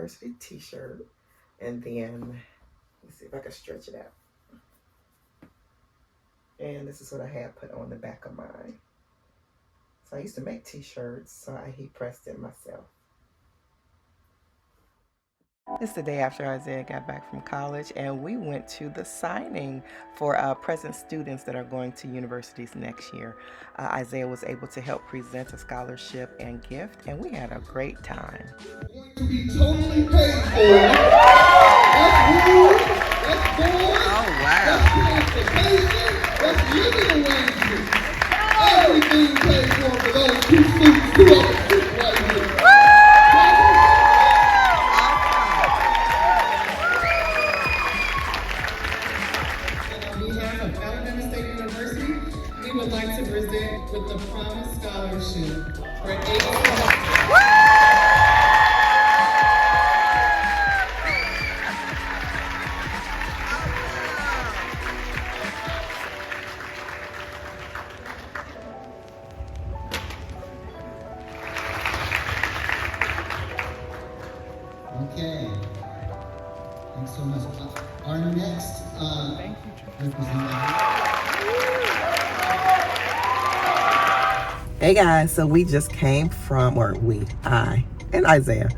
University t-shirt. And then, let's see if I can stretch it out. And this is what I had put on the back of mine. So I used to make t-shirts, so I heat pressed it myself. It's the day after Isaiah got back from college, and we went to the signing for present students that are going to universities next year. Isaiah was able to help present a scholarship and gift, and we had a great time. Going to be totally paid for. That's rules, that's board, that's transportation, that's living arrangements. Everything paid for those two students, two other students right here. We would like to present with the Promise Scholarship for 8 Okay. Thanks so much. Our next representative. Hey guys, so we just came from, I and Isaiah,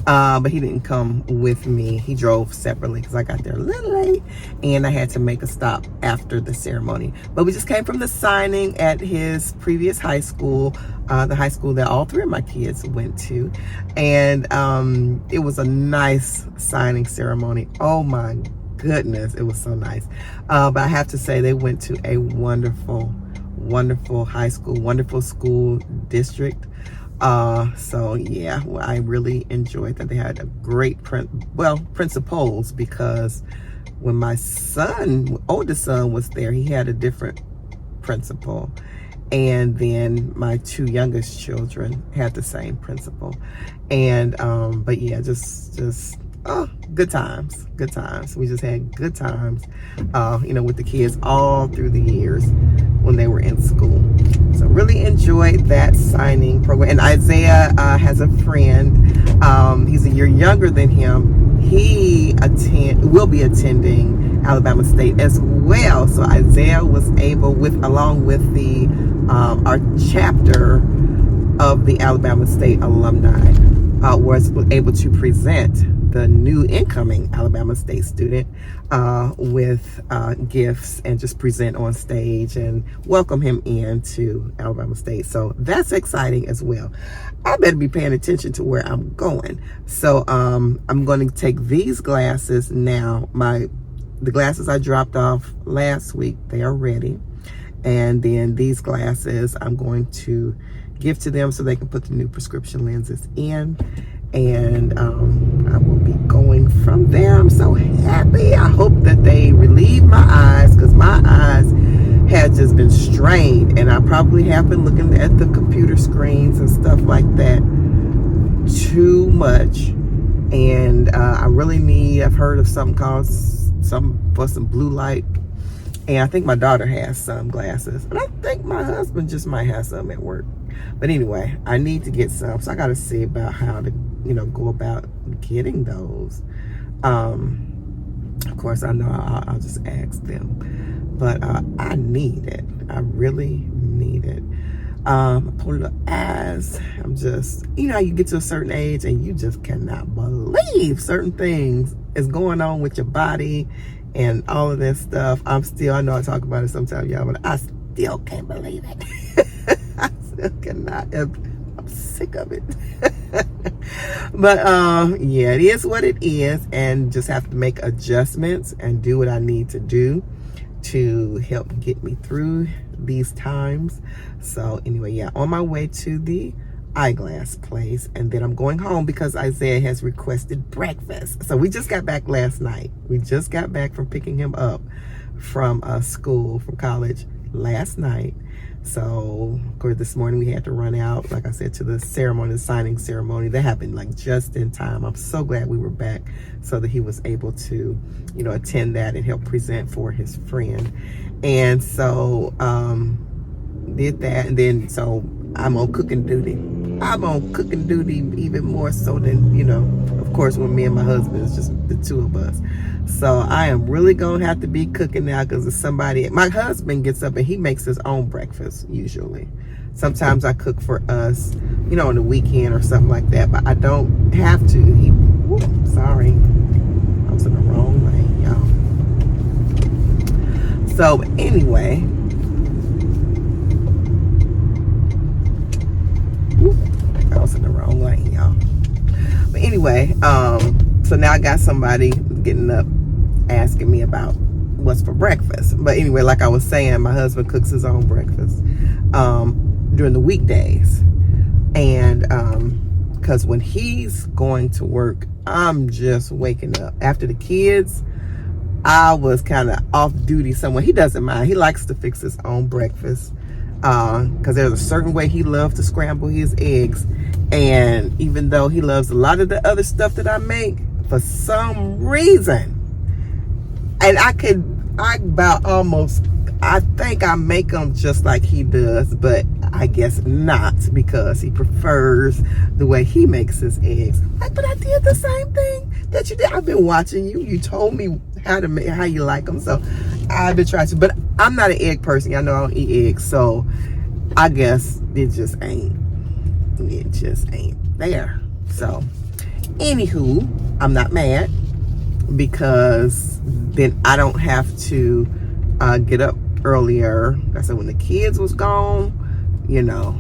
but he didn't come with me. He drove separately because I got there a little late and I had to make a stop after the ceremony. But we just came from the signing at his previous high school, the high school that all three of my kids went to. And it was a nice signing ceremony. Oh my goodness, it was so nice. But I have to say they went to a wonderful high school, wonderful school district. So yeah, well, I really enjoyed that. They had a great principals, because when my oldest son was there, he had a different principal, and then my two youngest children had the same principal. And but yeah, just good times. We just had good times, with the kids all through the years when they were in school. So really enjoyed that signing program. And Isaiah has a friend. He's a year younger than him. He will be attending Alabama State as well. So Isaiah was able, along with the our chapter of the Alabama State alumni, was able to present the new incoming Alabama State student with gifts, and just present on stage and welcome him into Alabama State. So that's exciting as well. I better be paying attention to where I'm going. So I'm going to take these glasses now. The glasses I dropped off last week, they are ready. And then these glasses I'm going to give to them so they can put the new prescription lenses in. And I will be going from there. I'm so happy. I hope that they relieve my eyes, because my eyes had just been strained, and I probably have been looking at the computer screens and stuff like that too much. And I really I've heard of something called some blue light, and I think my daughter has some glasses, and I think my husband just might have some at work. But anyway, I need to get some, so I got to see about how to go about getting those. Of course, I know I'll just ask them, but I need it. I really need it. Poor little eyes. I'm just, how you get to a certain age and you just cannot believe certain things is going on with your body and all of that stuff. I know I talk about it sometimes, y'all, but I still can't believe it. I still cannot. I'm sick of it. But yeah, it is what it is, and just have to make adjustments and do what I need to do to help get me through these times. So anyway, yeah, on my way to the eyeglass place, and then I'm going home because Isaiah has requested breakfast. So we just got back last night. We just got back from picking him up from school, from college last night. So of course this morning we had to run out, like I said, to the signing ceremony. That happened like just in time. I'm so glad we were back so that he was able to, attend that and help present for his friend. And so did that, and then so I'm on cooking duty. I'm on cooking duty even more so than, of of course, when me and my husband, it's just the two of us. So I am really gonna have to be cooking now, because if somebody, my husband gets up and he makes his own breakfast usually. Sometimes I cook for us, you know, on the weekend or something like that, but I don't have to. Sorry, I was in the wrong lane, y'all. So anyway, I was in the wrong lane, y'all. But anyway, so now I got somebody getting up asking me about what's for breakfast. But anyway, like I was saying, my husband cooks his own breakfast during the weekdays. And because when he's going to work, I'm just waking up. After the kids, I was kind of off duty somewhere. He doesn't mind. He likes to fix his own breakfast, because there's a certain way he loves to scramble his eggs. And even though he loves a lot of the other stuff that I make, for some reason, and I think I make them just like he does, but I guess not, because he prefers the way he makes his eggs. Like, but I did the same thing that you did. I've been watching you. You told me how you like them, so I've been trying to. But I'm not an egg person. I know I don't eat eggs, so I guess it just ain't there. So, anywho, I'm not mad, because then I don't have to get up earlier. I said when the kids was gone, you know,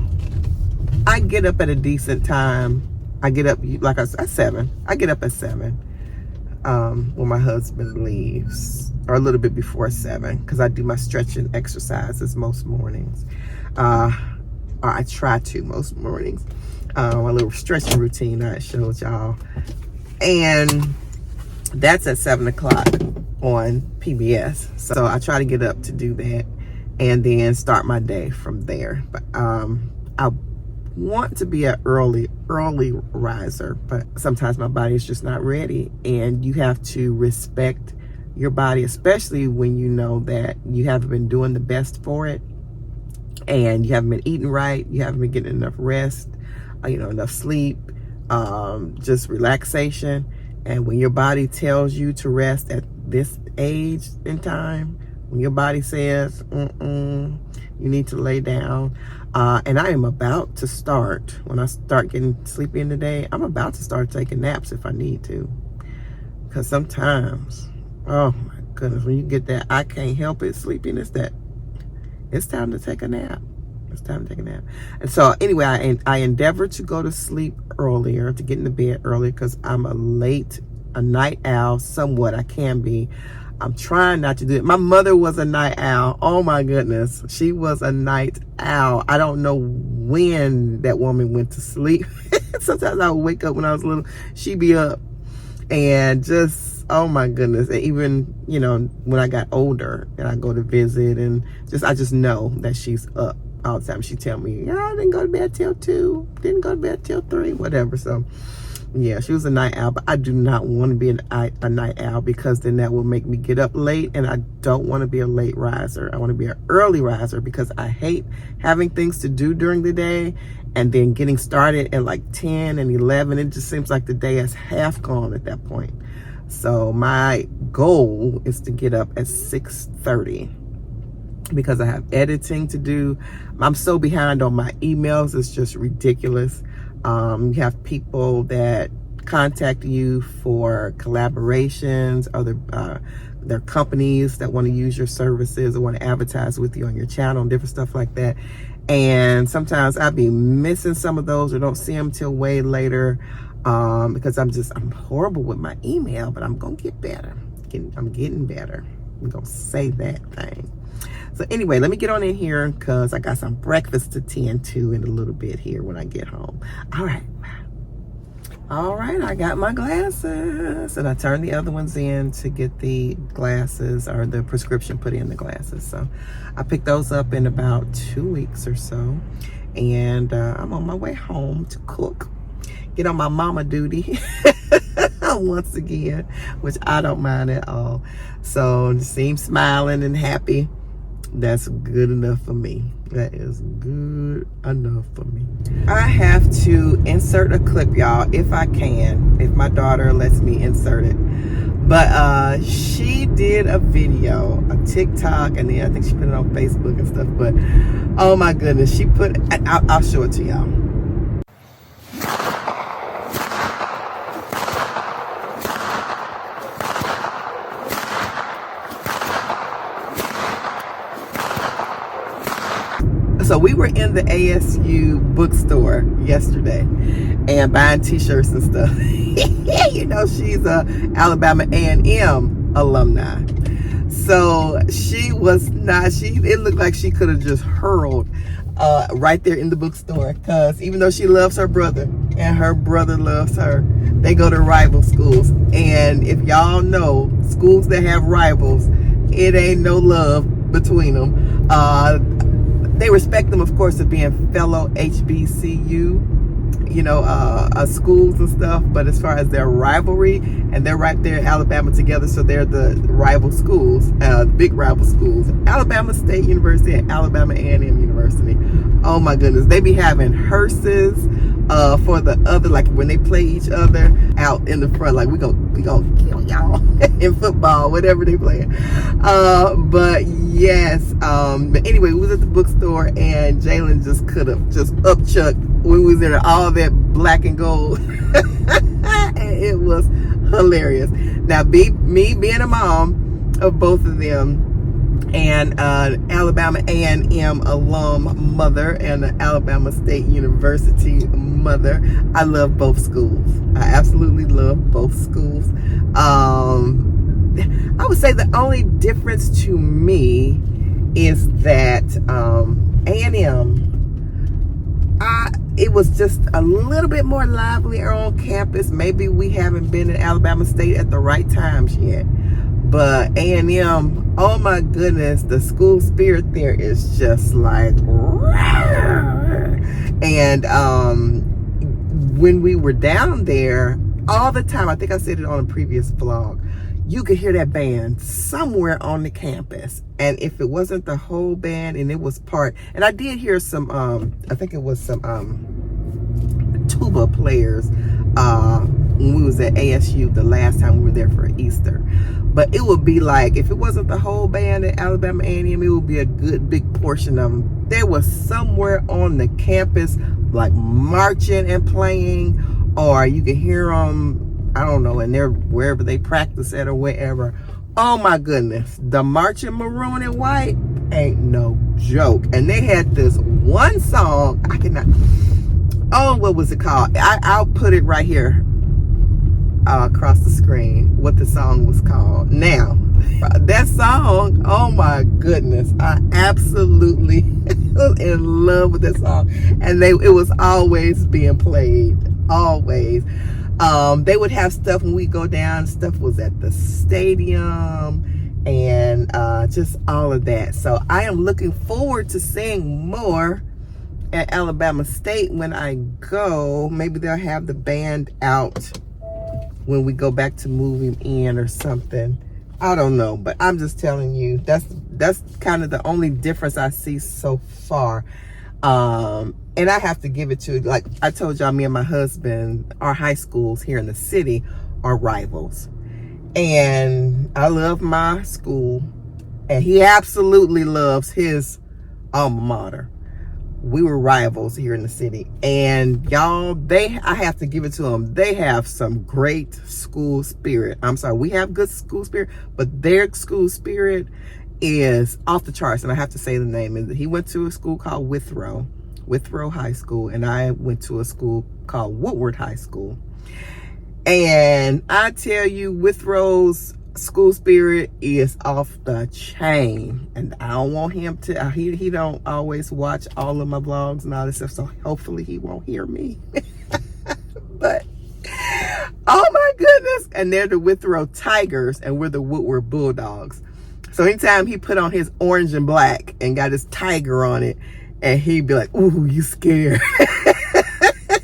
I get up at a decent time. I get up like at 7. I get up at 7 when my husband leaves, or a little bit before 7, because I do my stretching exercises most mornings. Or I try to most mornings. My little stretching routine I showed y'all, and that's at 7 o'clock on PBS. So I try to get up to do that and then start my day from there. But I want to be an early riser, but sometimes my body is just not ready, and you have to respect your body, especially when you know that you haven't been doing the best for it, and you haven't been eating right, you haven't been getting enough rest, enough sleep, just relaxation. And when your body tells you to rest at this age in time, when your body says, you need to lay down. And I am about to start, when I start getting sleepy in the day, I'm about to start taking naps if I need to. Because sometimes, oh my goodness, when you get that, I can't help it, sleepiness, that it's time to take a nap. It's time to take a nap. And so anyway, I endeavor to go to sleep earlier, to get into bed early, because I'm a night owl somewhat. I can be. I'm trying not to do it. My mother was a night owl. Oh my goodness. She was a night owl. I don't know when that woman went to sleep. Sometimes I would wake up when I was little. She'd be up. And just, oh my goodness. And even, when I got older and I go to visit, and I just know that she's up all the time. She tell me, I didn't go to bed till 2, didn't go to bed till 3, whatever. So yeah, she was a night owl, but I do not want to be a night owl, because then that will make me get up late, and I don't want to be a late riser. I want to be an early riser, because I hate having things to do during the day and then getting started at like 10 and 11. It just seems like the day is half gone at that point. So my goal is to get up at 6:30. Because I have editing to do. I'm so behind on my emails, it's just ridiculous. You have people that contact you for collaborations, there are companies that want to use your services or want to advertise with you on your channel and different stuff like that. And sometimes I'll be missing some of those, or don't see them till way later, because I'm horrible with my email, but I'm gonna get better. I'm getting better. I'm gonna say that thing. So anyway, let me get on in here, because I got some breakfast to tend to in a little bit here when I get home. All right, I got my glasses, and I turned the other ones in to get the glasses, or the prescription put in the glasses. So I picked those up in about 2 weeks or so, and I'm on my way home to cook, get on my mama duty once again, which I don't mind at all. So just seem smiling and happy. That's good enough for me. That is good enough for me. I have to insert a clip, y'all, if I can, if my daughter lets me insert it. But she did a video, a TikTok, and then I think she put it on Facebook and stuff. But oh my goodness, she put, I'll show it to y'all. So we were in the ASU bookstore yesterday and buying t-shirts and stuff. You know, she's a Alabama A&M alumni. So she was not, it looked like she could have just hurled right there in the bookstore, because even though she loves her brother and her brother loves her, they go to rival schools. And if y'all know, schools that have rivals, it ain't no love between them. They respect them, of course, of being fellow HBCU, you know, schools and stuff. But as far as their rivalry, and they're right there in Alabama together, so they're the rival schools, big rival schools, Alabama State University and Alabama A&M University. Oh my goodness, they be having hearses for the other, like when they play each other out in the front, like we gonna kill y'all in football, whatever they play. But yes, but anyway, we was at the bookstore and Jalen just could have just upchucked when we was in all that black and gold. And it was hilarious. Now, me being a mom of both of them, and Alabama A&M alum mother and an Alabama State University mother, I love both schools. I absolutely love both schools. I would say the only difference to me is that A&M, it was just a little bit more livelier on campus. Maybe we haven't been in Alabama State at the right times yet. But A&M, oh my goodness, the school spirit there is just like, and when we were down there, all the time, I think I said it on a previous vlog, you could hear that band somewhere on the campus. And if it wasn't the whole band and it was part, and I did hear some, I think it was some tuba players when we was at ASU the last time we were there for Easter. But it would be like, if it wasn't the whole band at Alabama A&M, it would be a good big portion of them. They was somewhere on the campus, like marching and playing, or you could hear them, I don't know, and they're wherever they practice at or wherever. Oh my goodness, the marching maroon and white ain't no joke. And they had this one song, I cannot, oh, what was it called? I'll put it right here across the screen, what the song was called. Now, that song, oh my goodness, I absolutely was in love with that song. And it was always being played, always. They would have stuff when we go down, stuff was at the stadium and just all of that. So I am looking forward to seeing more at Alabama State when I go. Maybe they'll have the band out when we go back to moving in or something. I don't know, but I'm just telling you, that's kind of the only difference I see so far. And I have to give it to, like I told y'all, me and my husband, our high schools here in the city are rivals. And I love my school, and he absolutely loves his alma mater. We were rivals here in the city, and y'all, I have to give it to them. They have some great school spirit. I'm sorry, we have good school spirit, but their school spirit is off the charts. And I have to say the name. He went to a school called Withrow High School, and I went to a school called Woodward High School. And I tell you, Withrow's school spirit is off the chain, and I don't want him to, he don't always watch all of my vlogs and all this stuff, so hopefully he won't hear me. But oh my goodness, and they're the Withrow Tigers and we're the Woodward Bulldogs. So anytime he put on his orange and black and got his tiger on it, and he'd be like, ooh, you scared.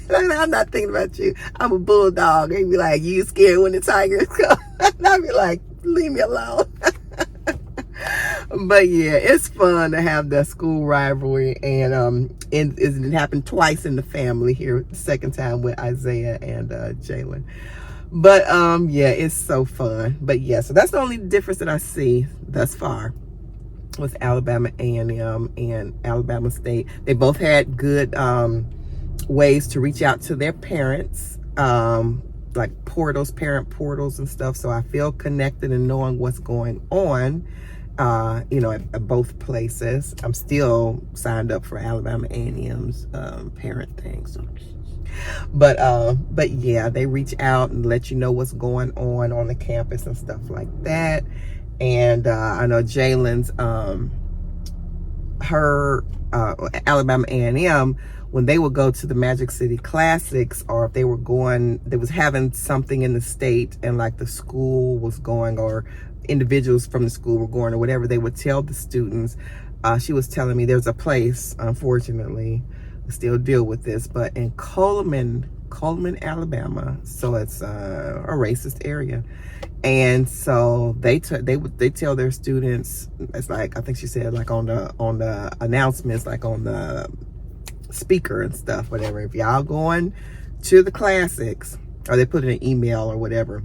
I'm not thinking about you, I'm a bulldog. He'd be like, you scared when the tigers come? And I'd be like, leave me alone. But yeah, it's fun to have that school rivalry, and it happened twice in the family here. The second time with Isaiah and Jalen. But yeah, it's so fun. But yeah, so that's the only difference that I see thus far with Alabama A&M and Alabama State. They both had good ways to reach out to their parents, like parent portals and stuff. So I feel connected and knowing what's going on, at both places. I'm still signed up for Alabama A&M's parent thing. So, but yeah, they reach out and let you know what's going on the campus and stuff like that. And I know Jalen's Alabama A&M, when they would go to the Magic City Classics, or if they was having something in the state and like the school was going, or individuals from the school were going, or whatever, they would tell the students. She was telling me there's a place, unfortunately, we still deal with this, but in Coleman, Alabama, so it's a racist area, and so they tell their students, it's like, I think she said, like on the announcements, like on the speaker and stuff, whatever, if y'all going to the classics, or they put in an email or whatever,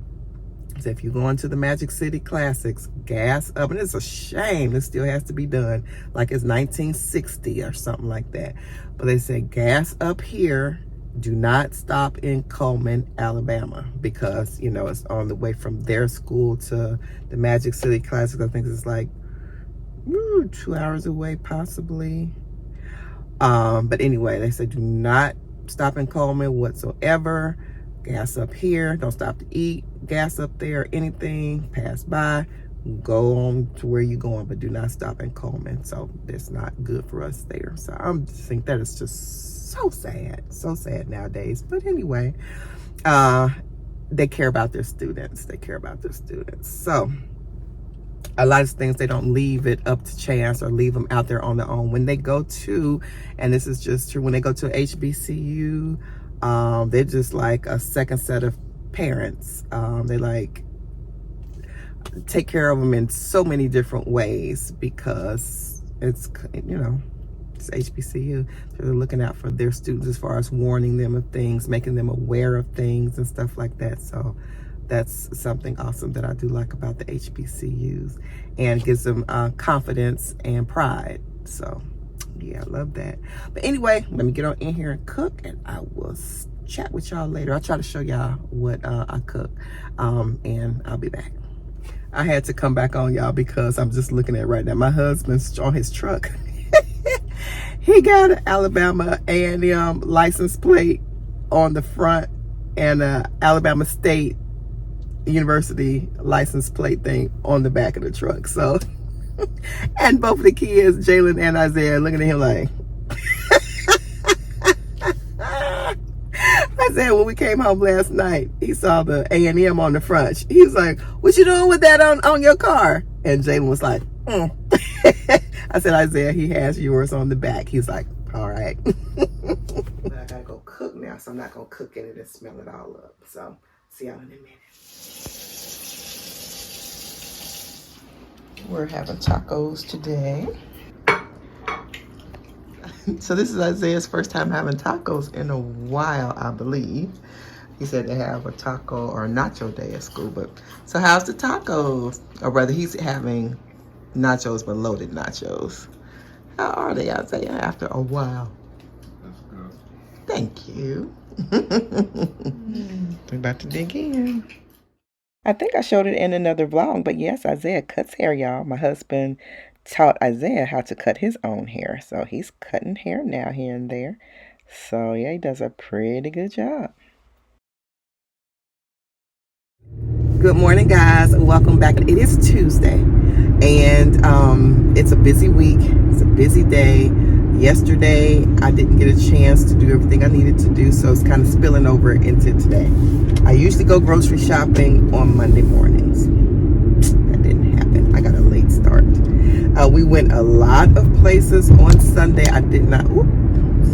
so if you're going to the Magic City Classics, gas up. And it's a shame this still has to be done, like it's 1960 or something like that, but they say gas up here, do not stop in Coleman, Alabama, because it's on the way from their school to the Magic City Classics. I think it's like 2 hours away possibly. But anyway, they said do not stop in Coleman whatsoever. Gas up here, don't stop to eat. Gas up there, anything, pass by, go on to where you're going, but do not stop in Coleman. So that's not good for us there. So I think that is just so sad nowadays. But anyway, they care about their students. So a lot of things, they don't leave it up to chance or leave them out there on their own. When they go to, and this is just true, when they go to HBCU, they're just like a second set of parents. They like take care of them in so many different ways, because it's HBCU. So they're looking out for their students as far as warning them of things, making them aware of things and stuff like that. So that's something awesome that I do like about the HBCUs, and gives them confidence and pride. So yeah, I love that. But anyway, let me get on in here and cook, and I will chat with y'all later. I'll try to show y'all what I cook, and I'll be back. I had to come back on, y'all, because I'm just looking at right now. My husband's on his truck. He got an Alabama A&M license plate on the front, and Alabama State University license plate thing on the back of the truck. So, and both of the kids, Jalen and Isaiah, looking at him like, Isaiah, when we came home last night, he saw the A&M on the front. He was like, what you doing with that on your car? And Jalen was like, I said, Isaiah, he has yours on the back. He was like, all right. But I gotta go cook now, so I'm not gonna cook in it and smell it all up. So, see y'all in a minute. We're having tacos today. So this is Isaiah's first time having tacos in a while, I believe. He said they have a taco or a nacho day at school. But so how's the tacos? Or rather, he's having nachos, but loaded nachos. How are they, Isaiah, after a while? That's good. Thank you. We're about to dig in. I think I showed it in another vlog, but yes, Isaiah cuts hair, y'all. My husband taught Isaiah how to cut his own hair. So he's cutting hair now here and there. So yeah, he does a pretty good job. Good morning, guys, and welcome back. It is Tuesday, and it's a busy week. It's a busy day. Yesterday, I didn't get a chance to do everything I needed to do, so it's kind of spilling over into today. I usually go grocery shopping on Monday mornings. That didn't happen. I got a late start. We went a lot of places on Sunday. I did not,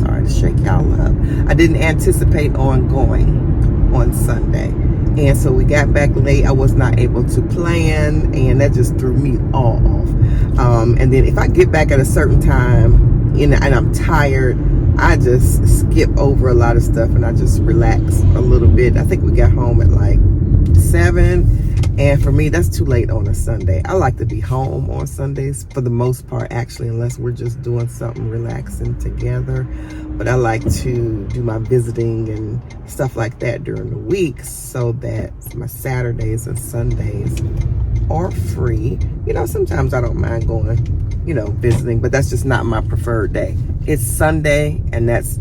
sorry to shake y'all up. I didn't anticipate on going on Sunday. And so we got back late. I was not able to plan, and that just threw me all off. And then if I get back at a certain time and I'm tired, I just skip over a lot of stuff and I just relax a little bit. I think we got home at like 7. And for me, that's too late on a Sunday. I like to be home on Sundays for the most part, actually, unless we're just doing something relaxing together. But I like to do my visiting and stuff like that during the week so that my Saturdays and Sundays are free. You know, sometimes I don't mind going, you know, visiting, but that's just not my preferred day. It's Sunday, and that's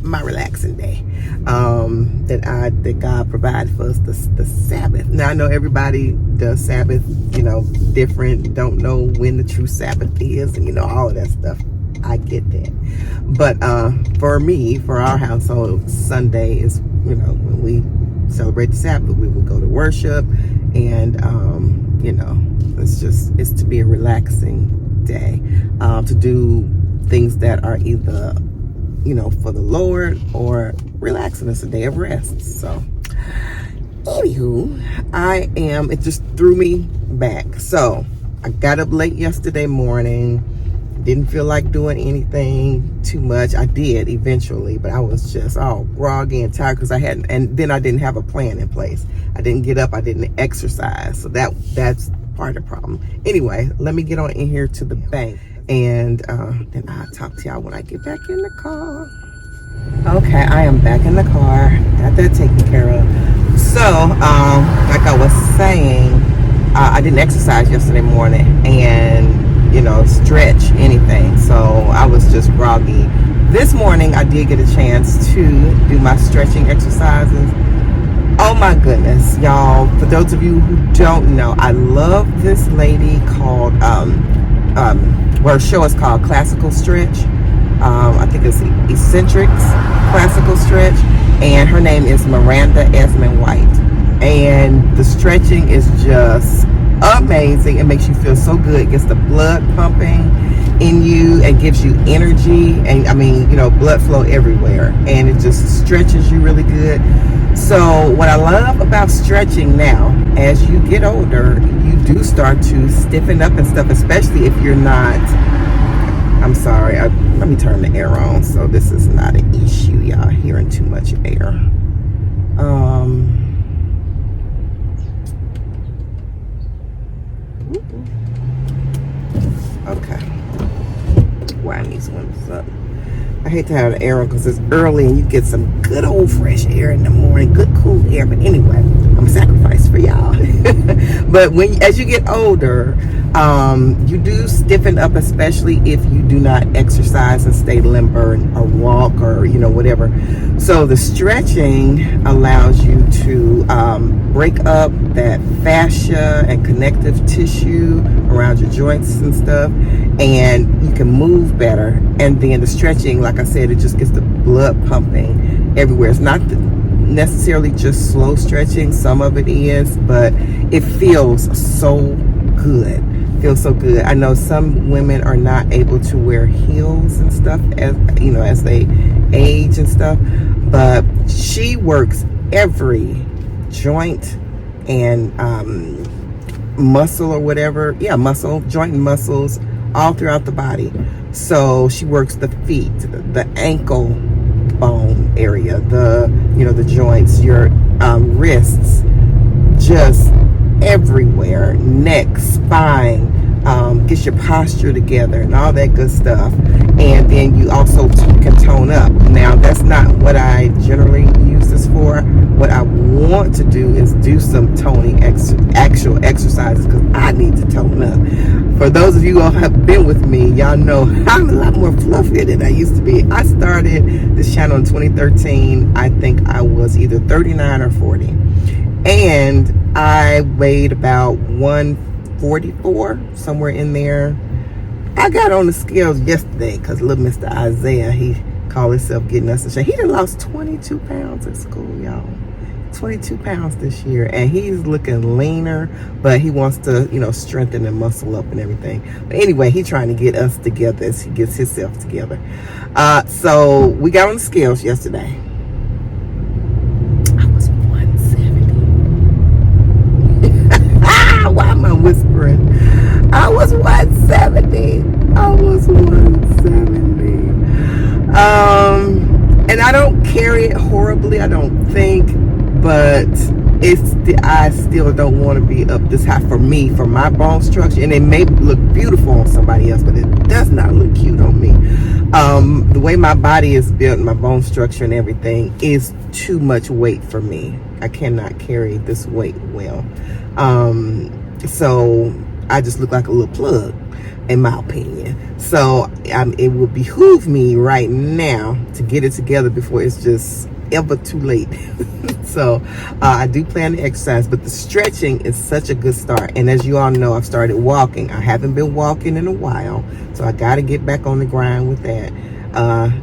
my relaxing day that God provided for us, the Sabbath. Now I know everybody does Sabbath, you know, different, don't know when the true Sabbath is, and you know, all of that stuff. I get that, but for me, for our household, Sunday is, you know, when we celebrate the Sabbath, we will go to worship, and you know, it's to be a relaxing day, to do things that are either, you know, for the Lord or relaxing. It's a day of rest. So anywho, it just threw me back. So I got up late yesterday morning, didn't feel like doing anything too much. I did eventually, but I was just all groggy and tired because and then I didn't have a plan in place. I didn't get up, I didn't exercise. So that's part of the problem. Anyway, let me get on in here to the bank, and then I'll talk to y'all when I get back in the car. Okay, I am back in the car. Got that taken care of. So, like I was saying, I didn't exercise yesterday morning and, you know, stretch anything. So I was just groggy. This morning, I did get a chance to do my stretching exercises. Oh my goodness, y'all. For those of you who don't know, I love this lady called, her show is called Classical Stretch. I think it's Eccentrics Classical Stretch, and her name is Miranda Esmond White. And the stretching is just amazing. It makes you feel so good. It gets the blood pumping in you and gives you energy, and I mean, you know, blood flow everywhere, and it just stretches you really good. So what I love about stretching now, as you get older, you do start to stiffen up and stuff, especially if you're not, I'm sorry, let me turn the air on so this is not an issue, y'all hearing too much air. Okay, wind these windows up. I hate to have the air on because it's early and you get some good old fresh air in the morning, good cool air. But anyway, I'm a sacrifice for y'all. But as you get older, you do stiffen up, especially if you do not exercise and stay limber or walk or, you know, whatever. So the stretching allows you to break up that fascia and connective tissue around your joints and stuff, and you can move better. And then the stretching, like I said, it just gets the blood pumping everywhere. It's not necessarily just slow stretching. Some of it is, but it feels so good. Feels so good. I know some women are not able to wear heels and stuff, as you know, as they age and stuff, but she works every joint and muscle or whatever. Yeah, muscle, joint and muscles all throughout the body. So she works the feet, the ankle bone area, the joints, your wrists, just everywhere, neck, spine, gets your posture together and all that good stuff. And then you also can tone up. Now, that's not what I generally use this for. What I want to do is do some toning actual exercises, because I need to tone up. For those of you who have been with me, y'all know I'm a lot more fluffier than I used to be. I started this channel in 2013. I think I was either 39 or 40. And I weighed about 144, somewhere in there. I got on the scales yesterday because little Mr. Isaiah, he called himself getting us a shake. He done lost 22 pounds at school, y'all. 22 pounds this year, and he's looking leaner, but he wants to, you know, strengthen and muscle up and everything. But anyway, he's trying to get us together as he gets himself together. So we got on the scales yesterday. I was 170. Why am I whispering? I was 170. physically, I don't think, but I still don't want to be up this high for me, for my bone structure. And it may look beautiful on somebody else, but it does not look cute on me. The way my body is built, my bone structure and everything is too much weight for me. I cannot carry this weight well. So I just look like a little plug, in my opinion. So it would behoove me right now to get it together before it's just ever too late. So I do plan to exercise, but the stretching is such a good start. And as you all know, I've started walking. I haven't been walking in a while, so I got to get back on the grind with that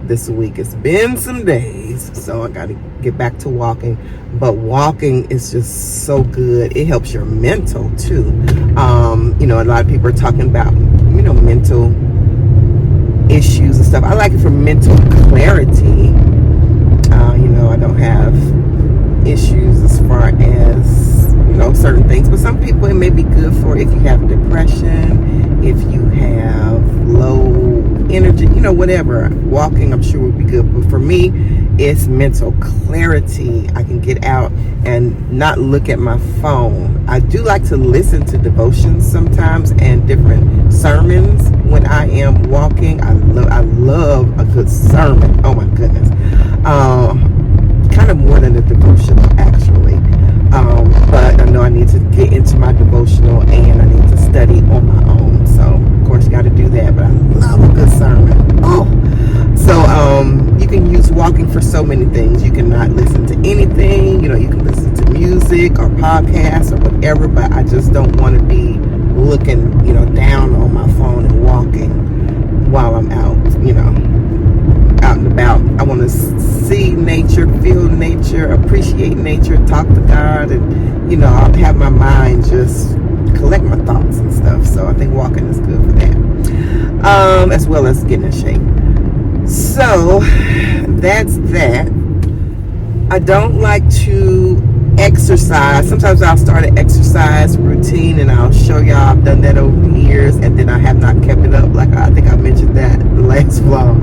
this week. It's been some days, so I got to get back to walking. But walking is just so good. It helps your mental too. You know, a lot of people are talking about, you know, mental issues and stuff. I like it for mental clarity. You know, I don't have issues as far as, you know, certain things, but some people it may be good for if you have depression, if you have low energy, you know, whatever. Walking, I'm sure, would be good, but for me, it's mental clarity. I can get out and not look at my phone. I do like to listen to devotions sometimes and different sermons when I am walking. I love a good sermon. Oh my goodness. Kind of more than a devotional, actually. But I know I need to get into my devotional and I need to study on my own. So, of course, got to do that. But I love a good sermon. Oh, so you can use walking for so many things. You can not listen to anything. You know, you can listen to music or podcasts or whatever. But I just don't want to be looking, you know, down on my phone and walking while I'm out, you know, out and about. I want to see nature, feel nature, appreciate nature, talk to God, and, you know, I'll have my mind just collect my thoughts and stuff. So I think walking is good for that, as well as getting in shape. So that's that. I don't like to exercise. Sometimes I'll start an exercise routine and I'll show y'all I've done that over the years, and then I have not kept it up. Like I think I mentioned that in the last vlog.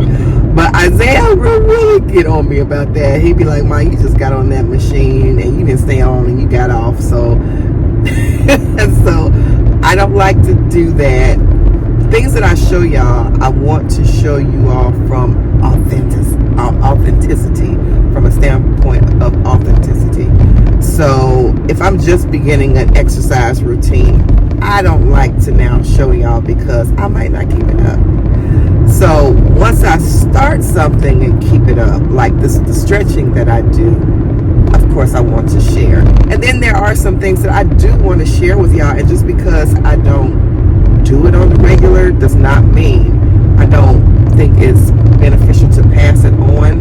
But Isaiah will really get on me about that. He'd be like, "Mom, you just got on that machine and you didn't stay on and you got off." So so I don't like to do that. Things that I show y'all, I want to show you all from authenticity, from a standpoint of authenticity. So if I'm just beginning an exercise routine, I don't like to now show y'all because I might not keep it up. So once I start something and keep it up, like the stretching that I do, of course I want to share. And then there are some things that I do want to share with y'all, and just because I don't do it on the regular does not mean I don't think it's beneficial to pass it on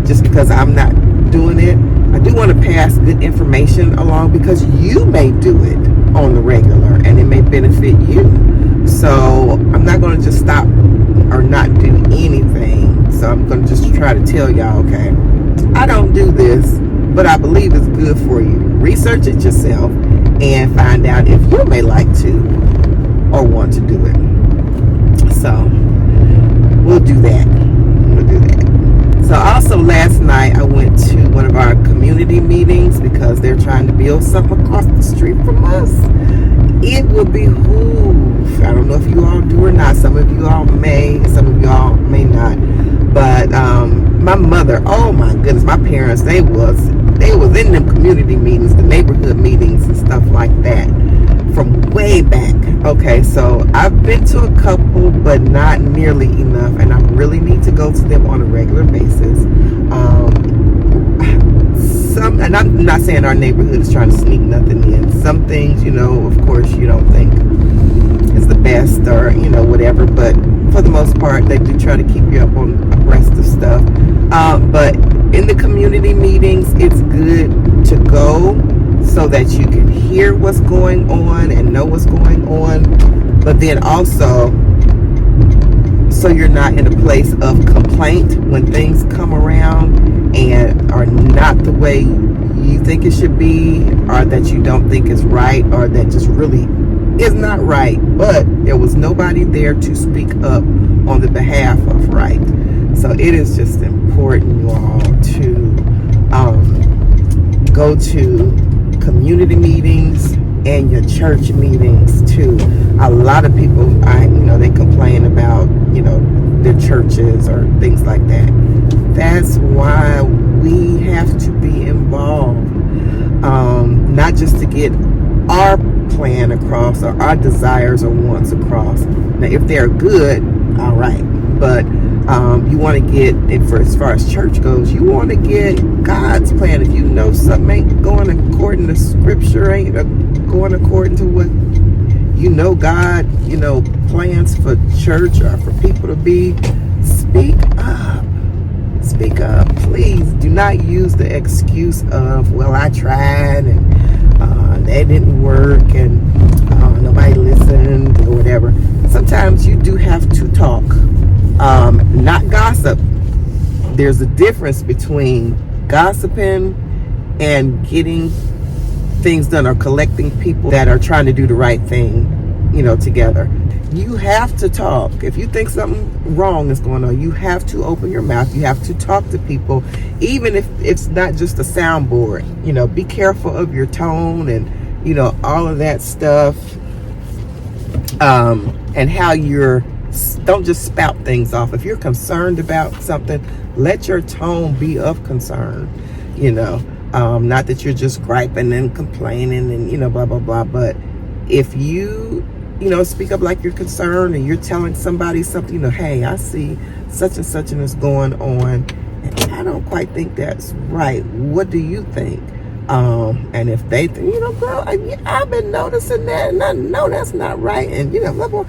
just because I'm not doing it. I do want to pass good information along because you may do it on the regular and it may benefit you. So I'm not going to just stop or not do anything. So I'm going to just try to tell y'all, okay, I don't do this, but I believe it's good for you. Research it yourself and find out if you may like to or want to do it. So we'll do that. So also last night I went to one of our community meetings because they're trying to build something across the street from us. It will behoove, I don't know if you all do or not, some of you all may, some of you all may not, but my mother, oh my goodness, my parents, they was in them community meetings, the neighborhood meetings and stuff like that from way back. Okay, so I've been to a couple, but not nearly enough, and I really need to go to them on a regular basis. And I'm not saying our neighborhood is trying to sneak nothing in. Some things, you know, of course, you don't think is the best or, you know, whatever, but for the most part, they do try to keep you up on abreast of stuff. But in the community meetings, it's good to go so that you can hear what's going on and know what's going on, but then also so you're not in a place of complaint when things come around and are not the way you think it should be, or that you don't think is right, or that just really is not right, but there was nobody there to speak up on the behalf of right. So it is just important, you all, to go to community meetings and your church meetings too. A lot of people, they complain about, their churches or things like that. That's why we have to be involved, not just to get our plan across or our desires or wants across. Now, if they're good, all right, but you want to get, as far as church goes, you want to get God's plan. If you know something ain't going according to scripture, ain't going according to what God, plans for church or for people to be, speak up. Speak up. Please do not use the excuse of, well, I tried and that didn't work and nobody listened or whatever. Sometimes you do have to talk, not gossip. There's a difference between gossiping and getting things done or collecting people that are trying to do the right thing, together. You have to talk. If you think something wrong is going on, you have to open your mouth. You have to talk to people, even if it's not just a soundboard. Be careful of your tone and, all of that stuff. And how don't just spout things off. If you're concerned about something, let your tone be of concern, not that you're just griping and complaining and, blah, blah, blah. But if you, speak up like you're concerned and you're telling somebody something, hey, I see such and such and is going on, and I don't quite think that's right. What do you think? And if they think, girl, I've been noticing that and I know that's not right, and, blah, blah,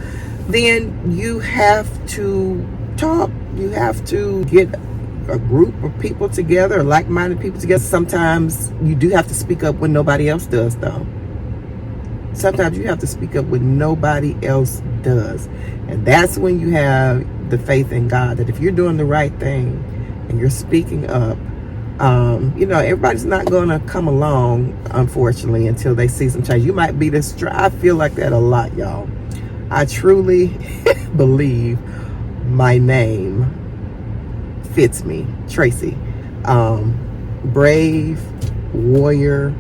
then you have to talk. You have to get a group of people together, like-minded people together. Sometimes you do have to speak up when nobody else does, though. Sometimes you have to speak up when nobody else does. And that's when you have the faith in God, that if you're doing the right thing and you're speaking up, everybody's not going to come along, unfortunately, until they see some change. You might be I feel like that a lot, y'all. I truly believe my name fits me, Tracie. Brave, warrior,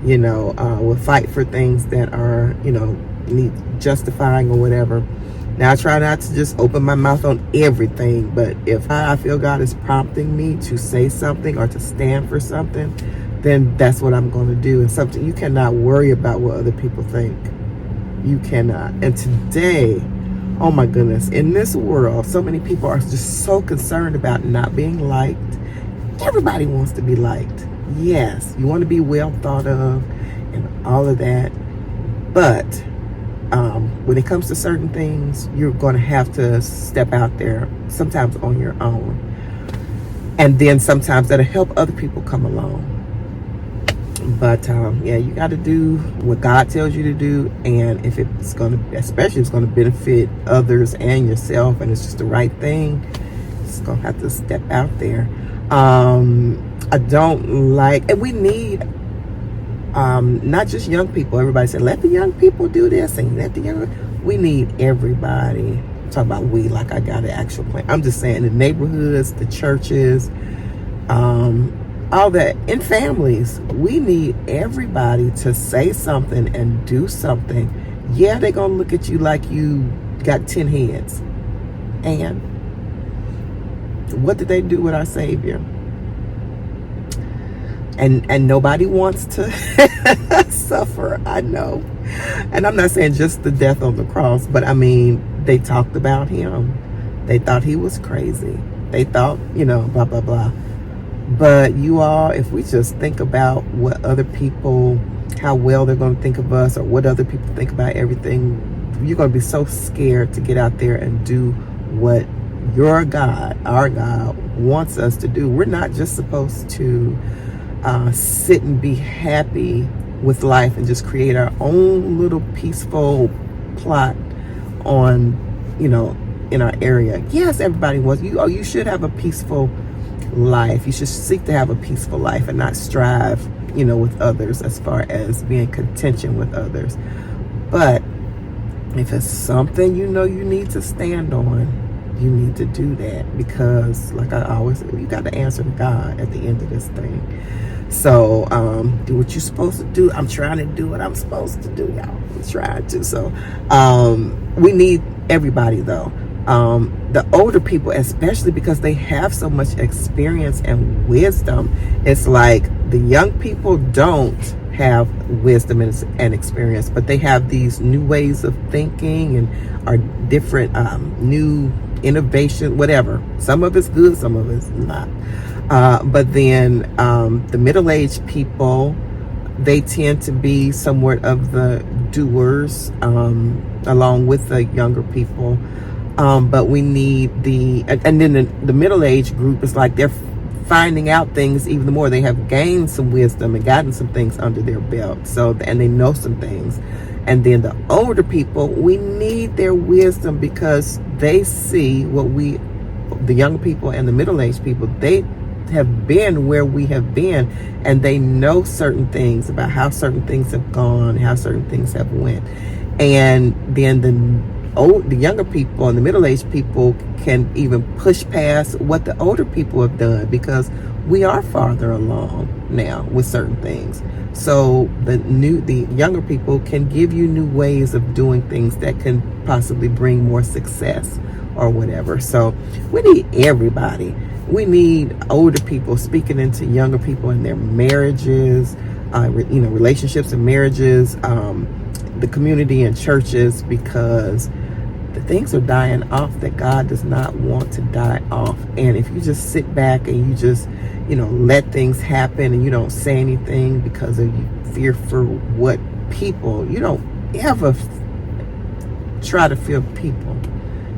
will fight for things that are, need justifying or whatever. Now, I try not to just open my mouth on everything, but if I feel God is prompting me to say something or to stand for something, then that's what I'm going to do. And something you cannot worry about what other people think. You cannot. And today, oh my goodness, in this world, so many people are just so concerned about not being liked. Everybody wants to be liked. Yes, you want to be well thought of and all of that. But when it comes to certain things, you're going to have to step out there, sometimes on your own. And then sometimes that'll help other people come along. But you got to do what God tells you to do. And if it's going to, especially if it's going to benefit others and yourself, and it's just the right thing, it's going to have to step out there. I don't like, and we need not just young people. Everybody said, let the young people do this, and we need everybody. I'm talking about we, like I got an actual plan. I'm just saying the neighborhoods, the churches, all that, in families, we need everybody to say something and do something. Yeah, they're going to look at you like you got 10 heads. And what did they do with our Savior? And nobody wants to suffer, I know. And I'm not saying just the death on the cross, but I mean, they talked about him. They thought he was crazy. They thought, blah, blah, blah. But you all, if we just think about what other people, how well they're going to think of us, or what other people think about everything, you're going to be so scared to get out there and do what your God, our God, wants us to do. We're not just supposed to sit and be happy with life and just create our own little peaceful plot on, in our area. Yes, everybody wants, you should have a peaceful life. You should seek to have a peaceful life and not strive, with others as far as being contention with others. But if it's something you need to stand on, you need to do that, because like I always say, you got to answer to God at the end of this thing. So do what you're supposed to do. I'm trying to do what I'm supposed to do, y'all. I'm trying to. So we need everybody, though. The older people, especially because they have so much experience and wisdom. It's like the young people don't have wisdom and experience, but they have these new ways of thinking and are different, new innovation, whatever. Some of it's good, some of it's not. But then the middle-aged people, they tend to be somewhat of the doers, along with the younger people. But we need and then the middle-aged group is like they're finding out things even more. They have gained some wisdom and gotten some things under their belt. And they know some things. And then the older people, we need their wisdom because they see the young people and the middle-aged people, they have been where we have been, and they know certain things about how certain things have gone, how certain things have went. And then the younger people and the middle-aged people can even push past what the older people have done, because we are farther along now with certain things. So the younger people can give you new ways of doing things that can possibly bring more success or whatever. So we need everybody. We need older people speaking into younger people in their marriages, relationships and marriages, the community and churches, because the things are dying off that God does not want to die off. And if you just sit back and you just, let things happen and you don't say anything because of you fear for what people, you don't ever try to fear people.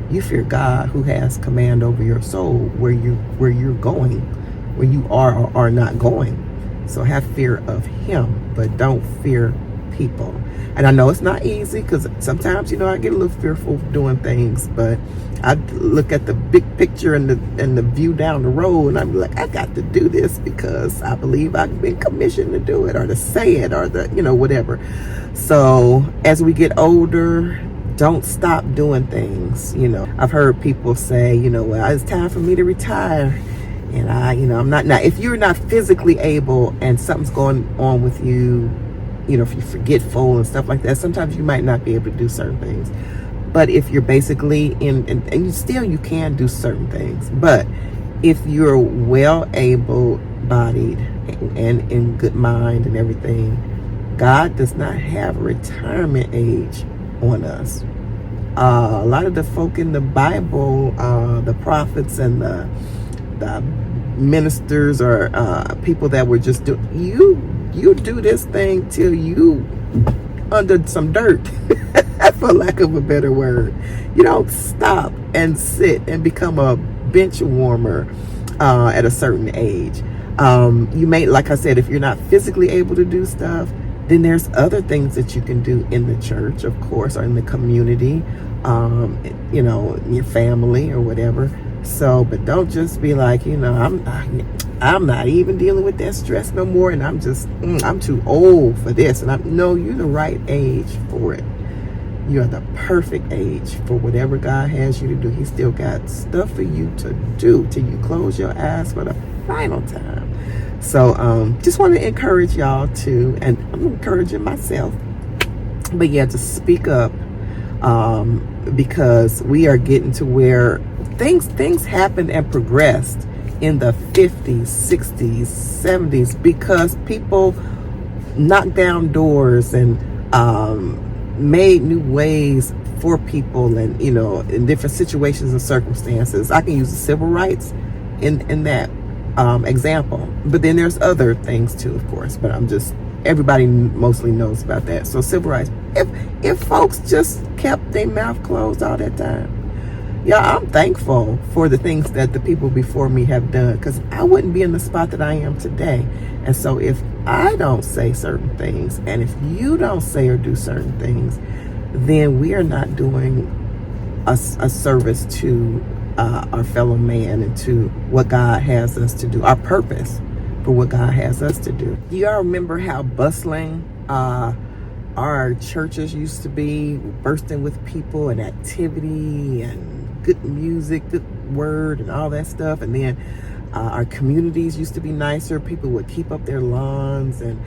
You fear God, who has command over your soul, where you're going, where you are or are not going. So have fear of Him, but don't fear people. And I know it's not easy, because sometimes, I get a little fearful of doing things, but I look at the big picture and the view down the road, and I'm like, I got to do this because I believe I've been commissioned to do it, or to say it, or whatever. So as we get older, don't stop doing things. I've heard people say, well, it's time for me to retire. And I'm not. Now, if you're not physically able and something's going on with you, if you're forgetful and stuff like that, sometimes you might not be able to do certain things. But if you're basically you can do certain things. But if you're well able-bodied and in good mind and everything, God does not have a retirement age on us. A lot of the folk in the Bible, the prophets and the ministers, or people that were just doing, you do this thing till you under some dirt, for lack of a better word. You don't stop and sit and become a bench warmer at a certain age. You may, like I said, if you're not physically able to do stuff, then there's other things that you can do in the church, of course, or in the community, your family or whatever. So, but don't just be like, I'm not even dealing with that stress no more, and I'm too old for this. And no, you're the right age for it. You're the perfect age for whatever God has you to do. He still got stuff for you to do till you close your eyes for the final time. So just want to encourage y'all to, and I'm encouraging myself, but yeah, to speak up, because we are getting to where things happened and progressed in the 50s, 60s, 70s, because people knocked down doors and made new ways for people, and in different situations and circumstances. I can use the civil rights in that example, but then there's other things too, of course, but everybody mostly knows about that. So civil rights, if folks just kept their mouth closed all that time, I'm thankful for the things that the people before me have done, because I wouldn't be in the spot that I am today. And so if I don't say certain things, and if you don't say or do certain things, then we are not doing a service to our fellow man and to what God has us to do, our purpose for what God has us to do. Do y'all remember how bustling our churches used to be, bursting with people and activity and good music, good word, and all that stuff. And then our communities used to be nicer. People would keep up their lawns, and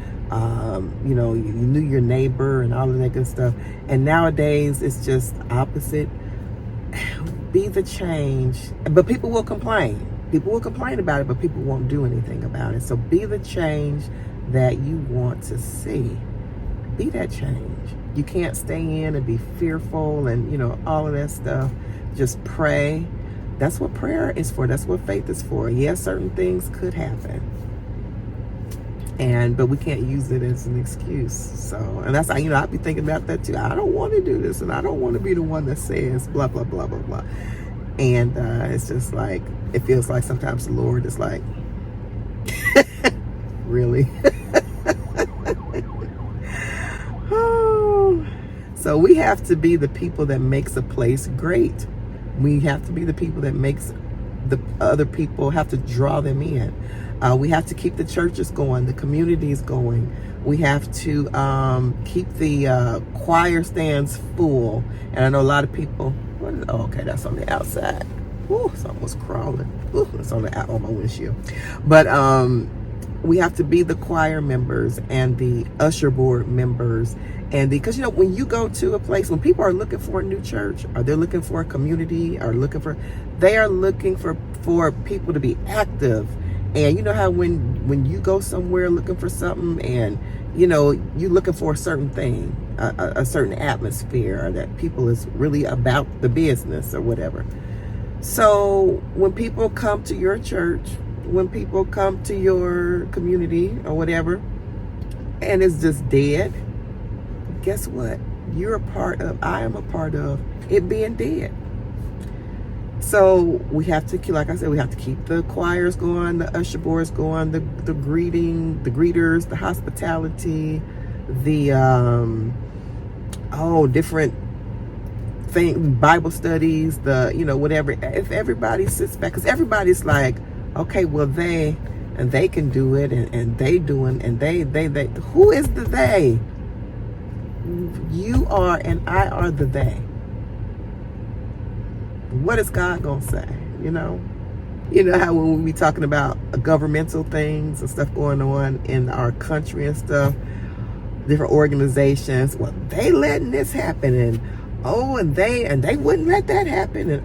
you know, you knew your neighbor and all of that good stuff. And nowadays it's just opposite. Be the change, but people will complain. People will complain about it, but people won't do anything about it. So be the change that you want to see. Be that change. You can't stay in and be fearful and, you know, all of that stuff. Just pray. That's what prayer is for. That's what faith is for. Yes, certain things could happen, but we can't use it as an excuse. So, and that's how, you know, I'd be thinking about that too. I don't want to do this, and I don't want to be the one that says blah blah blah blah blah. And it's just like, it feels like sometimes the Lord is like, really? Oh. So we have to be the people that makes a place great. We have to be the people that makes the other people, have to draw them in. We have to keep the churches going, the communities going. We have to keep the choir stands full. And I know a lot of people, okay, that's on the outside. Ooh, it's almost crawling. Ooh, it's on my windshield. But we have to be the choir members and the usher board members. And because, you know, when you go to a place, when people are looking for a new church, or they're looking for a community, or they are looking for people to be active. And you know how when you go somewhere looking for something, and you know, you're looking for a certain thing, a certain atmosphere, or that people is really about the business or whatever. So when people come to your church, when people come to your community or whatever, and it's just dead, guess what? I am a part of it being dead. So we have to, like I said, we have to keep the choirs going, the usher boards going, the greeters, the hospitality, the different thing, Bible studies, the, you know, whatever. If everybody sits back, because everybody's like, okay, well they can do it, and they doing, and they. Who is the they? You are, and I are the they. What is God gonna say? You know how when we be talking about governmental things and stuff going on in our country and stuff, different organizations, well, they letting this happen, and they wouldn't let that happen, and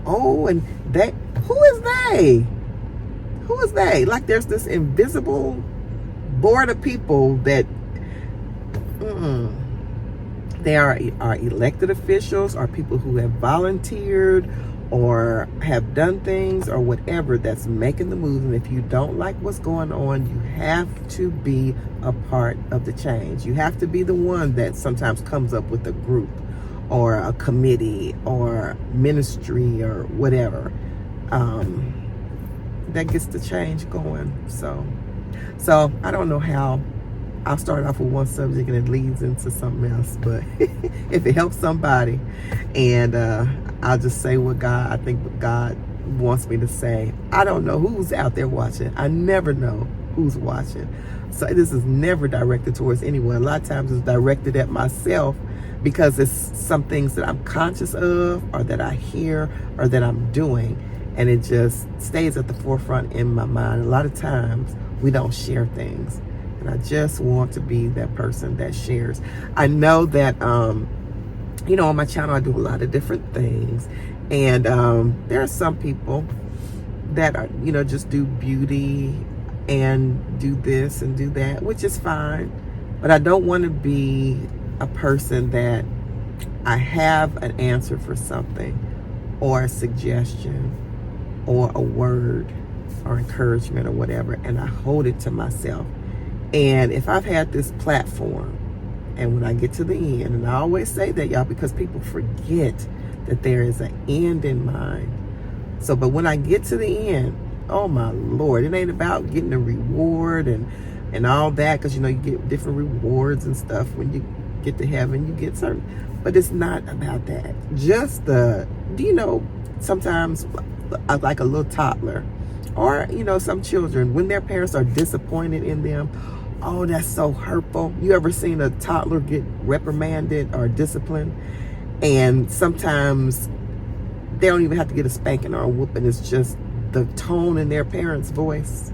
they, who is they? Who is they? Like there's this invisible board of people that they are elected officials, or people who have volunteered or have done things or whatever, that's making the move. And if you don't like what's going on, you have to be a part of the change. You have to be the one that sometimes comes up with a group or a committee or ministry or whatever that gets the change going. So I don't know how. I'll start off with one subject and it leads into something else, but if it helps somebody, and I'll just say what God wants me to say. I don't know who's out there watching. I never know who's watching. So this is never directed towards anyone. A lot of times it's directed at myself, because it's some things that I'm conscious of, or that I hear, or that I'm doing, and it just stays at the forefront in my mind. A lot of times we don't share things. And I just want to be that person that shares. I know that, on my channel, I do a lot of different things. And there are some people that are, just do beauty and do this and do that, which is fine. But I don't want to be a person that I have an answer for something, or a suggestion, or a word, or encouragement, or whatever, and I hold it to myself. And if I've had this platform, and when I get to the end, and I always say that, y'all, because people forget that there is an end in mind. So, but when I get to the end, oh my Lord, it ain't about getting a reward and all that, because, you get different rewards and stuff when you get to heaven, you get certain, but it's not about that. Just sometimes like a little toddler, or, some children, when their parents are disappointed in them, oh, that's so hurtful. You ever seen a toddler get reprimanded or disciplined? And sometimes they don't even have to get a spanking or a whooping. It's just the tone in their parents' voice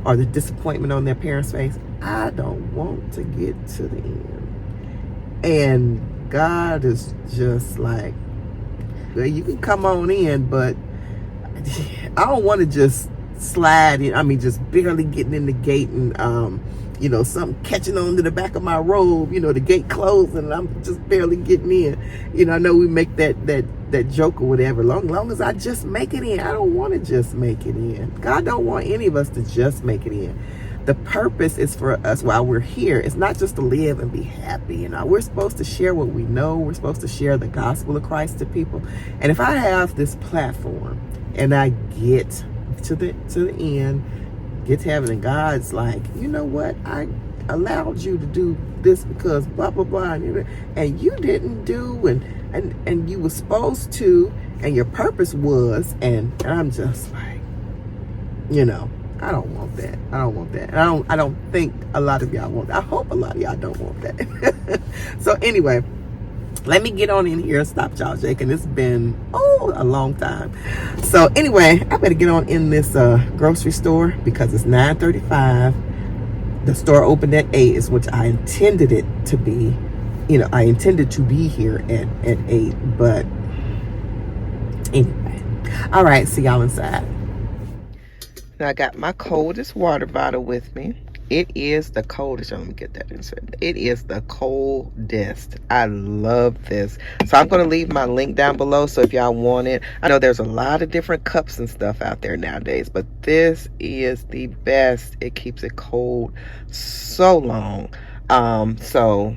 or the disappointment on their parents' face. I don't want to get to the end. And God is just like, well, you can come on in, but I don't want to just slide in. I mean, just barely getting in the gate and, you know, something catching on to the back of my robe, you know, the gate closing and I'm just barely getting in. You know, I know we make that joke or whatever. Long as I just make it in. I don't want to just make it in. God don't want any of us to just make it in. The purpose is for us while we're here. It's not just to live and be happy. You know, we're supposed to share what we know. We're supposed to share the gospel of Christ to people. And if I have this platform and I get to the end, get to heaven, and God's like, you know what? I allowed you to do this because blah blah blah, and you didn't do, and you were supposed to, and your purpose was, and I'm just like, you know, I don't want that. I don't want that. And I don't think a lot of y'all want that. I hope a lot of y'all don't want that. So anyway, let me get on in here and stop y'all shaking. It's been, a long time. So anyway, I better get on in this grocery store because it's 9:35. The store opened at 8, is which I intended it to be. You know, I intended to be here at 8. But anyway. All right, see y'all inside. Now I got my coldest water bottle with me. It is the coldest. Let me get that insert. It is the coldest. I love this. So I'm going to leave my link down below. So if y'all want it, I know there's a lot of different cups and stuff out there nowadays, but this is the best. It keeps it cold so long. So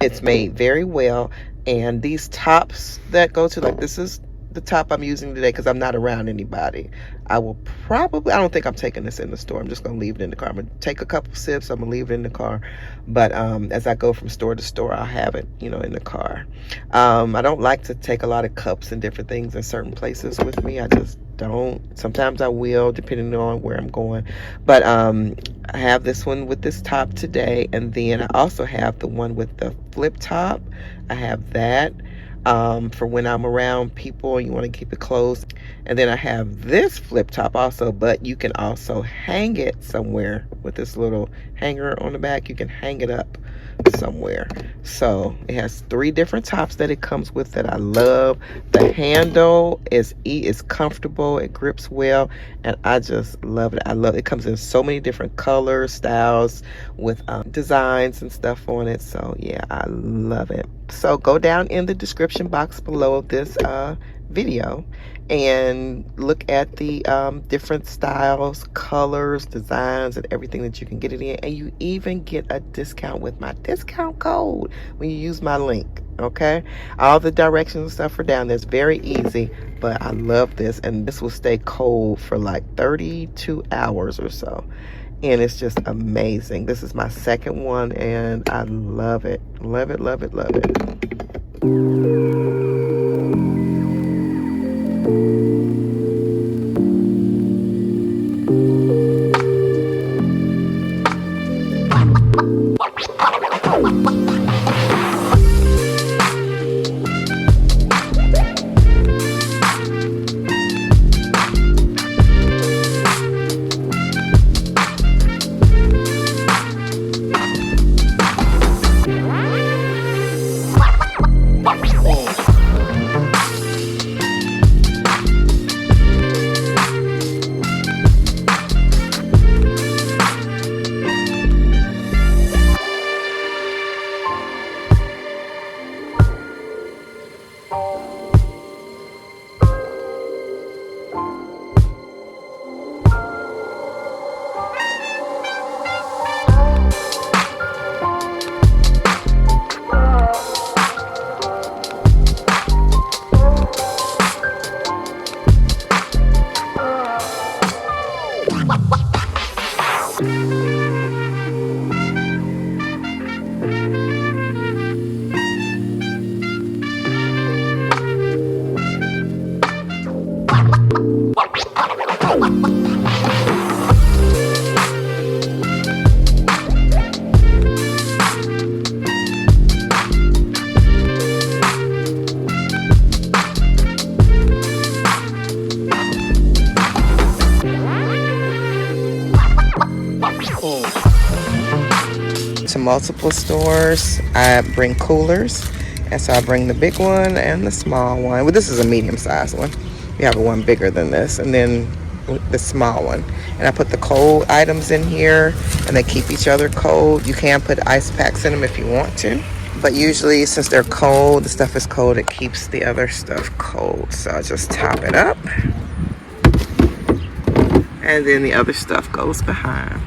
it's made very well. And these tops that go to, like, this is the top I'm using today because I'm not around anybody. I will probably, I don't think I'm taking this in the store. I'm just going to leave it in the car. I'm going to take a couple sips. I'm going to leave it in the car. But as I go from store to store, I'll have it, you know, in the car. I don't like to take a lot of cups and different things in certain places with me. I just don't. Sometimes I will, depending on where I'm going. But I have this one with this top today. And then I also have the one with the flip top. I have that. For when I'm around people and you want to keep it closed. And then I have this flip top also, but you can also hang it somewhere with this little hanger on the back. You can hang it up somewhere. So it has 3 different tops that it comes with that I love. The handle is comfortable, it grips well, and I just love it. I love it. It comes in so many different colors, styles, with designs and stuff on it. So yeah, I love it. So go down in the description box below this video and look at the different styles, colors, designs, and everything that you can get it in. And you even get a discount with my discount code when you use my link. Okay, all the directions and stuff are down there. It's very easy, but I love this, and this will stay cold for like 32 hours or so, and it's just amazing. This is my second one, and I love it. Love it, love it, love it. multiple stores, I bring coolers. And so I bring the big one and the small one. Well, this is a medium-sized one. We have one bigger than this. And then the small one. And I put the cold items in here, and they keep each other cold. You can put ice packs in them if you want to. But usually, since they're cold, the stuff is cold, it keeps the other stuff cold. So I just top it up. And then the other stuff goes behind.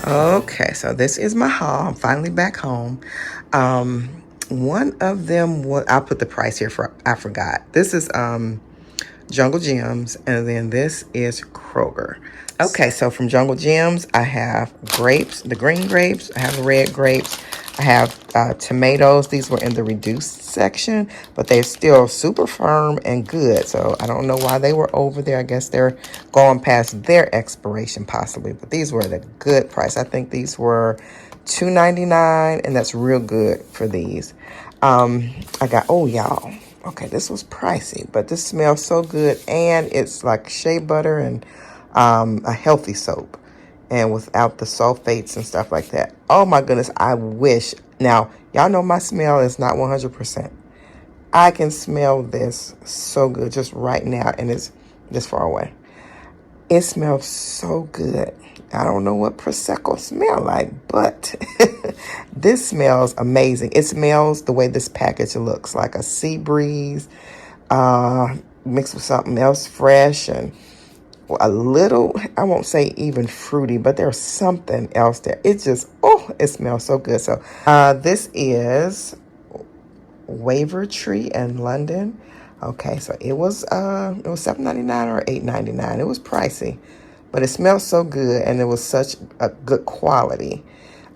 Okay, so this is my haul. I'm finally back home. One of them was, I'll put the price here for, I forgot. This is Jungle Gems, and then this is Kroger. Okay, so from Jungle Gems, I have grapes, the green grapes. I have the red grapes. I have tomatoes. These were in the reduced section, but they're still super firm and good. So I don't know why they were over there. I guess they're going past their expiration possibly, but these were at a good price. I think these were $2.99, and that's real good for these. I got, oh y'all, okay, this was pricey, but this smells so good, and it's like shea butter and a healthy soap, and without the sulfates and stuff like that. Oh my goodness, I wish. Now, y'all know my smell is not 100%. I can smell this so good just right now, and it's this far away. It smells so good. I don't know what Prosecco smell like, but this smells amazing. It smells the way this package looks, like a sea breeze mixed with something else fresh and a little, I won't say even fruity, but there's something else there. It just, oh, it smells so good. So this is Waver Tree in London. Okay, so it was $7.99 or $8.99. It was pricey, but it smells so good, and it was such a good quality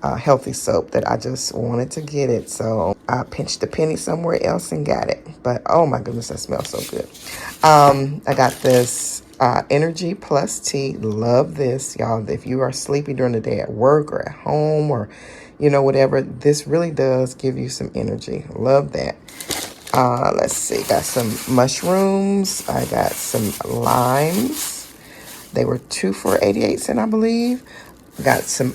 healthy soap that I just wanted to get it. So I pinched a penny somewhere else and got it. But oh my goodness, that smells so good. I got this Energy Plus Tea. Love this, y'all. If you are sleepy during the day at work or at home or, you know, whatever, this really does give you some energy. Love that. Let's see. Got some mushrooms. I got some limes. They were 2 for 88 cents, I believe. Got some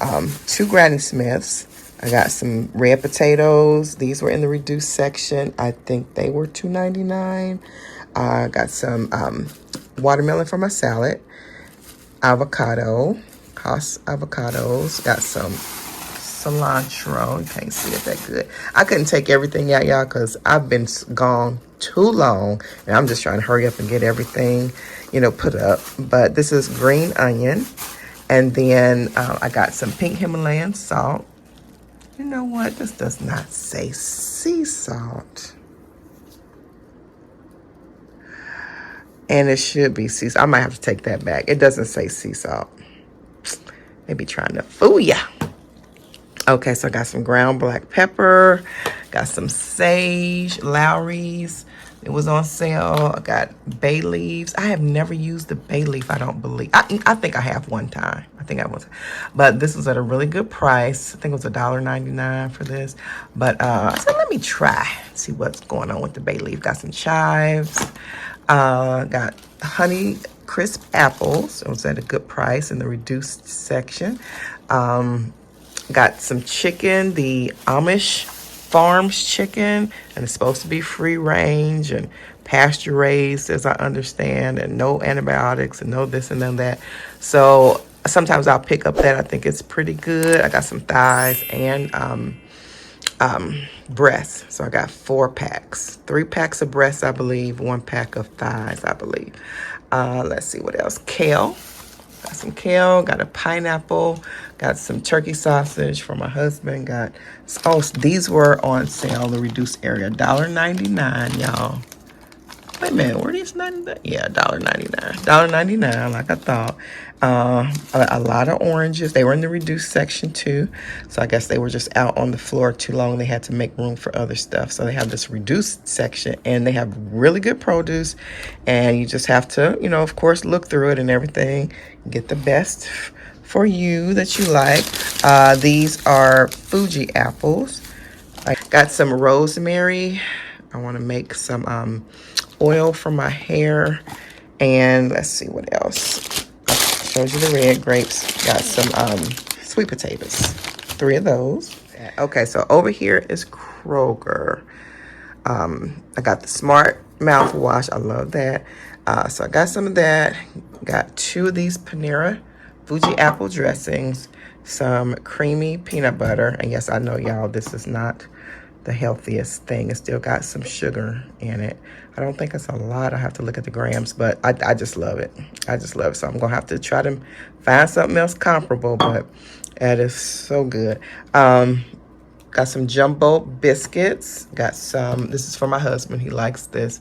2 Granny Smiths. I got some red potatoes. These were in the reduced section. I think they were $2.99. I got some watermelon for my salad. Avocado. Hass avocados. Got some cilantro. You can't see it that good. I couldn't take everything out, y'all, because I've been gone too long, and I'm just trying to hurry up and get everything, you know, put up. But this is green onion, and then I got some pink Himalayan salt. You know what? This does not say sea salt, and it should be sea salt. I might have to take that back. It doesn't say sea salt. They be trying to fool ya. Okay, so I got some ground black pepper, got some sage, Lowry's. It was on sale. I got bay leaves. I have never used the bay leaf, I don't believe. I think I have one time. I think I was. But this was at a really good price. I think it was $1.99 for this. But so let me try, see what's going on with the bay leaf. Got some chives. Got honey crisp apples. It was at a good price in the reduced section. Got some chicken, the Amish Farms chicken, and it's supposed to be free range and pasture raised, as I understand, and no antibiotics and no this and no that. So sometimes I'll pick up that. I think it's pretty good. I got some thighs and breasts. So I got 4 packs, 3 packs of breasts, I believe, 1 pack of thighs, I believe. Let's see what else. Kale. Got some kale, got a pineapple, got some turkey sausage for my husband. Got, oh, these were on sale, the reduced area, $1.99, y'all. Wait a minute, were these 99? Yeah, $1.99. $1.99, like I thought. A lot of oranges. They were in the reduced section too. So I guess they were just out on the floor too long. They had to make room for other stuff. So they have this reduced section, and they have really good produce. And you just have to, you know, of course, look through it and everything. Get the best for you that you like. These are Fuji apples. I Got some rosemary. I want to make some oil for my hair. And let's see what else. I showed you the red grapes. Got some sweet potatoes. 3 of those. Okay, so over here is Kroger. I got the Smart mouthwash. I love that. So I got some of that. Got 2 of these Panera Fuji apple dressings. Some creamy peanut butter. And yes, I know, y'all, this is not the healthiest thing. It still got some sugar in it. I don't think it's a lot. I have to look at the grams, but I just love it. I just love it. So I'm gonna have to try to find something else comparable, but that is so good. Got some jumbo biscuits. Got some, this is for my husband. He likes this.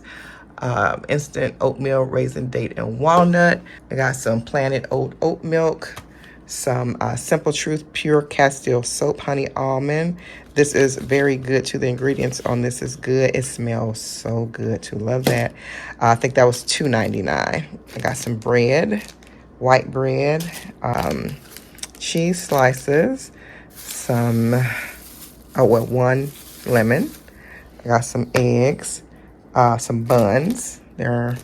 Instant oatmeal, raisin, date, and walnut. I got some Planet oat milk. Some Simple Truth Pure Castile Soap Honey Almond. This is very good too. The ingredients on this is good. It smells so good too. Love that. I think that was $2.99. I got some bread, white bread, cheese slices, some, 1 lemon. I got some eggs, some buns. They're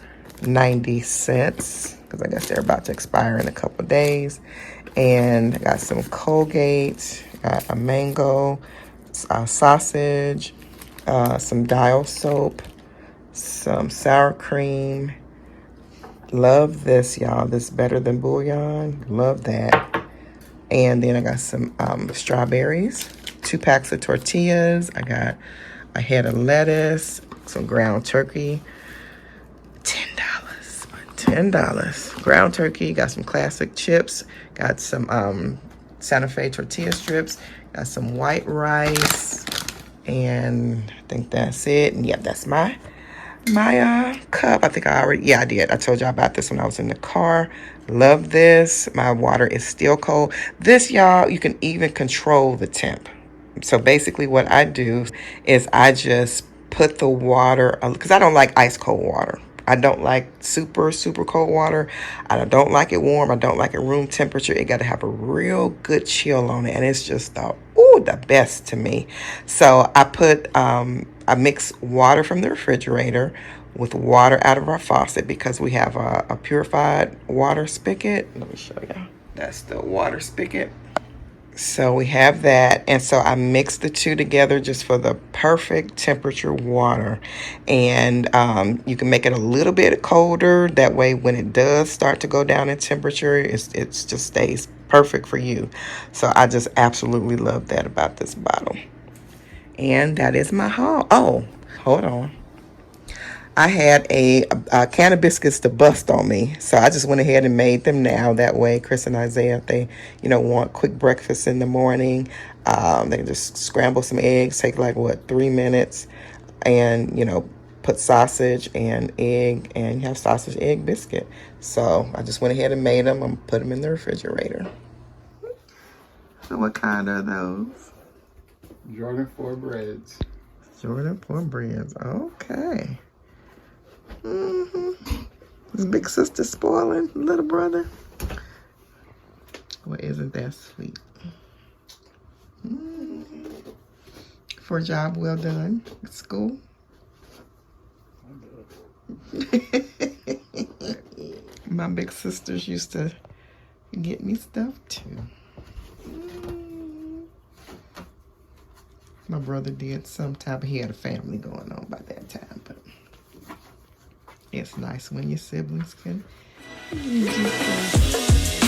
90 cents because I guess they're about to expire in a couple days. And I got some Colgate, got a mango, sausage, some Dial soap, some sour cream. Love this, y'all. This is better than bouillon. Love that. And then I got some strawberries, 2 packs of tortillas. I got a head of lettuce, some ground turkey. $10. Ground turkey. Got some classic chips. Got some Santa Fe tortilla strips. Got some white rice. And I think that's it. And yeah, that's my cup. I think I already, yeah, I did. I told y'all about this when I was in the car. Love this. My water is still cold. This, y'all, you can even control the temp. So basically what I do is I just put the water, because I don't like ice cold water. I don't like super cold water. I don't like it warm. I don't like it room temperature. It got to have a real good chill on it. And it's just the best to me. So I mix water from the refrigerator with water out of our faucet because we have a purified water spigot. Let me show you. That's the water spigot. So we have that, and so I mix the 2 together just for the perfect temperature water. And you can make it a little bit colder. That way when it does start to go down in temperature, it just stays perfect for you. So I just absolutely love that about this bottle. And that is my haul. Oh, hold on. I had a can of biscuits to bust on me, so I just went ahead and made them now. That way, Chris and Isaiah, if they, want quick breakfast in the morning, they can just scramble some eggs, take 3 minutes, and, put sausage and egg, and you have sausage egg biscuit. So I just went ahead and made them. I'm put them in the refrigerator. So what kind are those? Jordan 4 breads. Jordan 4 breads. Okay. Is big sister spoiling little brother? Well, isn't that sweet? For a job well done at school. My big sisters used to get me stuff too. My brother did sometime, but he had a family going on by that time. But it's nice when your siblings can do stuff.